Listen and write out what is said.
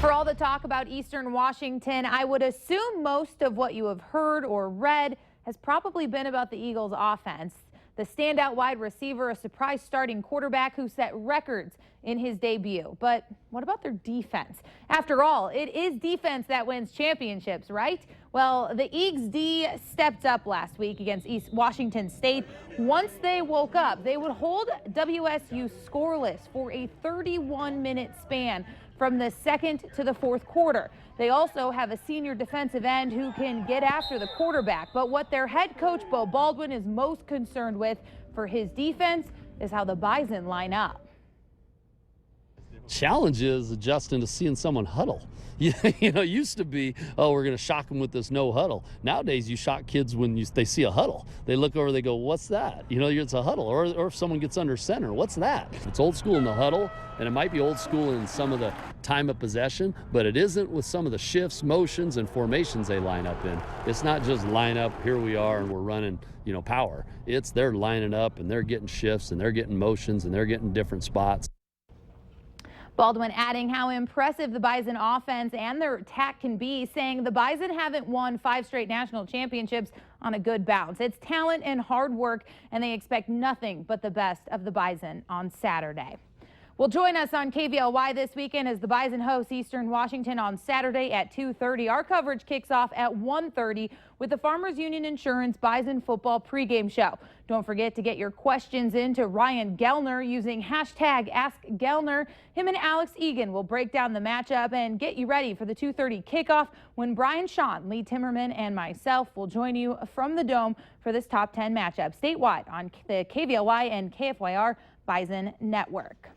For all the talk about Eastern Washington, I would assume most of what you have heard or read has probably been about the Eagles' offense. The standout wide receiver, a surprise starting quarterback who set records in his debut. But what about their defense? After all, it is defense that wins championships, right? Well, the Eags D stepped up last week against East Washington State. Once they woke up, they would hold WSU scoreless for a 31-minute span from the second to the fourth quarter. They also have a senior defensive end who can get after the quarterback. But what their head coach, Bo Baldwin, is most concerned with for his defense is how the Bison line up. Challenge is adjusting to seeing someone huddle. It used to be, oh, we're going to shock them with this no huddle. Nowadays, you shock kids when they see a huddle. They look over, they go, what's that? It's a huddle. Or if someone gets under center, what's that? It's old school in the huddle, and it might be old school in some of the time of possession, but it isn't with some of the shifts, motions, and formations they line up in. It's not just line up, here we are, and we're running, power. It's they're lining up, and they're getting shifts, and they're getting motions, and they're getting different spots. Baldwin adding how impressive the Bison offense and their attack can be, saying the Bison haven't won 5 straight national championships on a good bounce. It's talent and hard work, and they expect nothing but the best of the Bison on Saturday. Well, join us on KVLY this weekend as the Bison host Eastern Washington on Saturday at 2:30. Our coverage kicks off at 1:30 with the Farmers Union Insurance Bison football pregame show. Don't forget to get your questions in to Ryan Gellner using hashtag AskGellner. Him and Alex Egan will break down the matchup and get you ready for the 2:30 kickoff when Brian Shawn, Lee Timmerman, and myself will join you from the Dome for this top 10 matchup statewide on the KVLY and KFYR Bison Network.